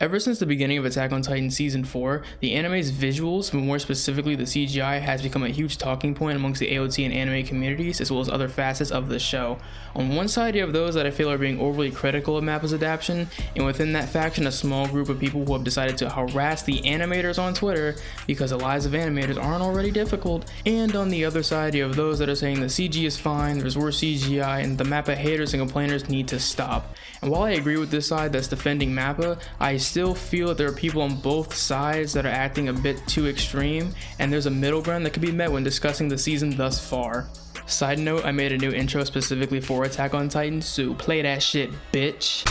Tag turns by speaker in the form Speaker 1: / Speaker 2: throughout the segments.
Speaker 1: Ever since the beginning of Attack on Titan Season 4, the anime's visuals, but more specifically the CGI, has become a huge talking point amongst the AOT and anime communities, as well as other facets of the show. On one side, you have those that I feel are being overly critical of Mappa's adaptation, and within that faction, a small group of people who have decided to harass the animators on Twitter because the lives of animators aren't already difficult. And on the other side, you have those that are saying the CG is fine, there's worse CGI, and the Mappa haters and complainers need to stop. And while I agree with this side that's defending Mappa, I still feel that there are people on both sides that are acting a bit too extreme, and there's a middle ground that can be met when discussing the season thus far. Side note, I made a new intro specifically for Attack on Titan, so play that shit, bitch.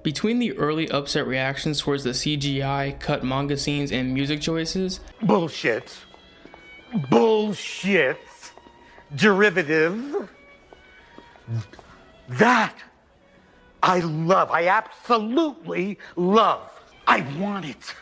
Speaker 1: Between the early upset reactions towards the CGI, cut manga scenes, and music choices,
Speaker 2: Bullshit. Derivative. That I love. I absolutely love. I want it.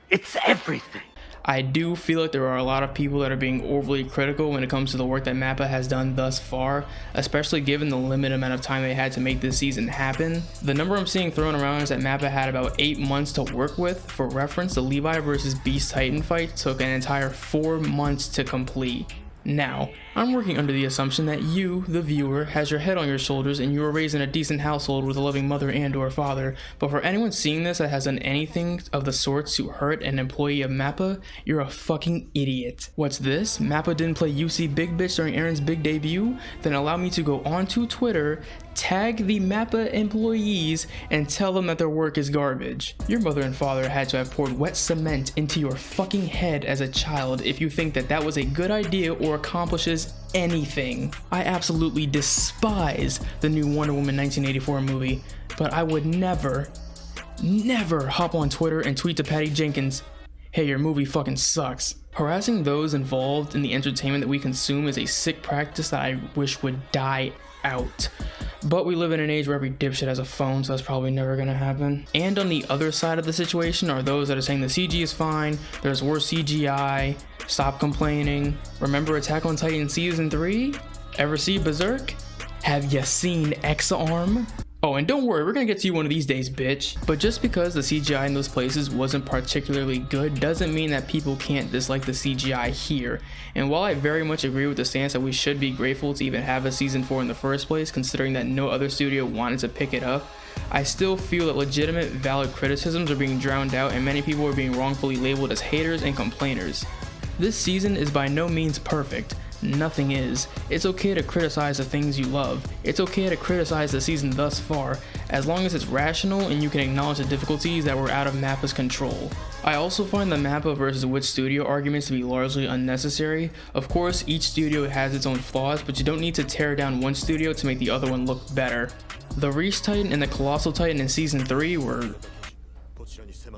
Speaker 2: It's everything.
Speaker 1: I do feel like there are a lot of people that are being overly critical when it comes to the work that Mappa has done thus far, especially given the limited amount of time they had to make this season happen. The number I'm seeing thrown around is that Mappa had about 8 months to work with. For reference, the Levi vs Beast Titan fight took an entire 4 months to complete. Now, I'm working under the assumption that you, the viewer, has your head on your shoulders and you were raised in a decent household with a loving mother and or father, but for anyone seeing this that has done anything of the sorts to hurt an employee of Mappa, you're a fucking idiot. What's this? Mappa didn't play UC Big Bitch during Aaron's big debut? Then allow me to go onto Twitter, tag the Mappa employees, and tell them that their work is garbage. Your mother and father had to have poured wet cement into your fucking head as a child if you think that that was a good idea or accomplishes anything. I absolutely despise the new Wonder Woman 1984 movie, but I would never hop on Twitter and tweet to Patty Jenkins, "Hey, your movie fucking sucks." Harassing those involved in the entertainment that we consume is a sick practice that I wish would die out. But we live in an age where every dipshit has a phone, so that's probably never gonna happen. And on the other side of the situation are those that are saying the CG is fine, there's worse CGI, stop complaining. Remember Attack on Titan Season 3? Ever see Berserk? Have ya seen X-Arm? Oh, and don't worry, we're gonna get to you one of these days, bitch. But just because the CGI in those places wasn't particularly good doesn't mean that people can't dislike the CGI here. And while I very much agree with the stance that we should be grateful to even have a season 4 in the first place, considering that no other studio wanted to pick it up, I still feel that legitimate, valid criticisms are being drowned out and many people are being wrongfully labeled as haters and complainers. This season is by no means perfect. Nothing is. It's okay to criticize the things you love. It's okay to criticize the season thus far, as long as it's rational and you can acknowledge the difficulties that were out of Mappa's control. I also find the Mappa versus which studio arguments to be largely unnecessary. Of course, each studio has its own flaws, but you don't need to tear down one studio to make the other one look better. The Reach Titan and the Colossal Titan in Season 3 were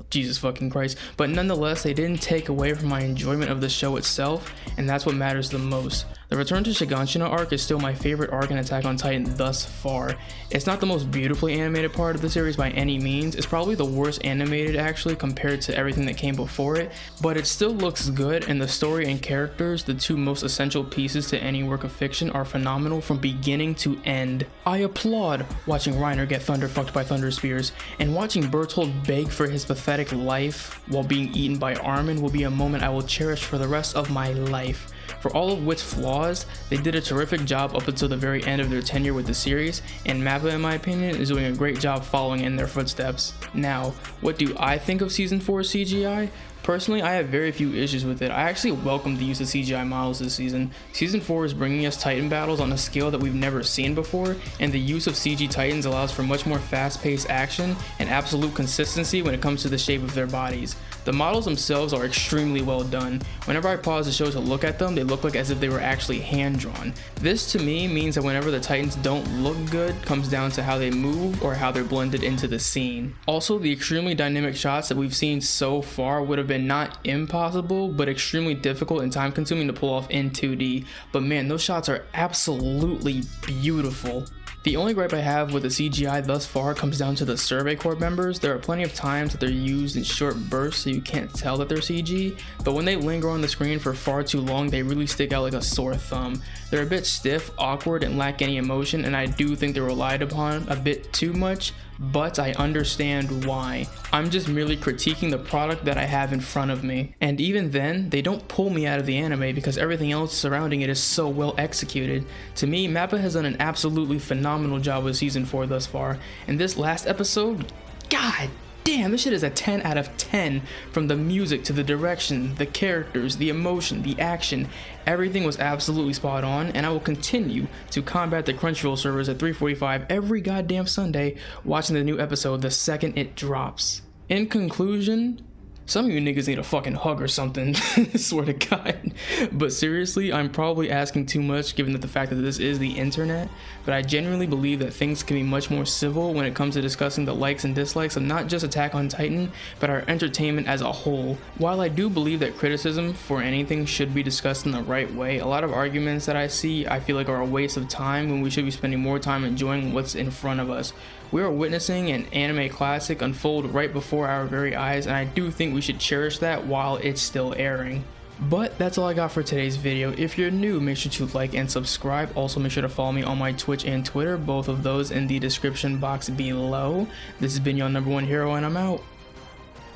Speaker 1: Jesus fucking Christ, but nonetheless they didn't take away from my enjoyment of the show itself, and that's what matters the most. The Return to Shiganshina arc is still my favorite arc in Attack on Titan thus far. It's not the most beautifully animated part of the series by any means, it's probably the worst animated actually compared to everything that came before it, but it still looks good, and the story and characters, the two most essential pieces to any work of fiction, are phenomenal from beginning to end. I applaud watching Reiner get thunder fucked by thunder spears, and watching Bertold beg for his pathetic life while being eaten by Armin will be a moment I will cherish for the rest of my life. For all of which flaws, they did a terrific job up until the very end of their tenure with the series, and Mappa, in my opinion, is doing a great job following in their footsteps. Now, what do I think of Season 4 CGI? Personally, I have very few issues with it. I actually welcome the use of CGI models this season. Season 4 is bringing us Titan battles on a scale that we've never seen before, and the use of CG Titans allows for much more fast-paced action and absolute consistency when it comes to the shape of their bodies. The models themselves are extremely well done. Whenever I pause the show to look at them, they look like as if they were actually hand-drawn. This to me means that whenever the Titans don't look good comes down to how they move or how they're blended into the scene. Also, the extremely dynamic shots that we've seen so far would have been not impossible, but extremely difficult and time-consuming to pull off in 2D. But man, those shots are absolutely beautiful. The only gripe I have with the CGI thus far comes down to the Survey Corps members. There are plenty of times that they're used in short bursts so you can't tell that they're CG, but when they linger on the screen for far too long, they really stick out like a sore thumb. They're a bit stiff, awkward, and lack any emotion, and I do think they're relied upon a bit too much, but I understand why. I'm just merely critiquing the product that I have in front of me. And even then, they don't pull me out of the anime because everything else surrounding it is so well executed. To me, MAPPA has done an absolutely phenomenal job with season 4 thus far, and this last episode, god damn, this shit is a 10 out of 10. From the music to the direction, the characters, the emotion, the action, everything was absolutely spot on, and I will continue to combat the Crunchyroll servers at 3:45 every goddamn Sunday, watching the new episode the second it drops. In conclusion, some of you niggas need a fucking hug or something, swear to God. But seriously, I'm probably asking too much given that the fact that this is the internet, but I genuinely believe that things can be much more civil when it comes to discussing the likes and dislikes of not just Attack on Titan, but our entertainment as a whole. While I do believe that criticism for anything should be discussed in the right way, a lot of arguments that I see I feel like are a waste of time when we should be spending more time enjoying what's in front of us. We are witnessing an anime classic unfold right before our very eyes, and I do think we should cherish that while it's still airing. But that's all I got for today's video. If you're new, make sure to like and subscribe. Also make sure to follow me on my Twitch and Twitter, both of those in the description box below. This has been your #1 hero, and I'm out.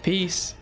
Speaker 1: Peace.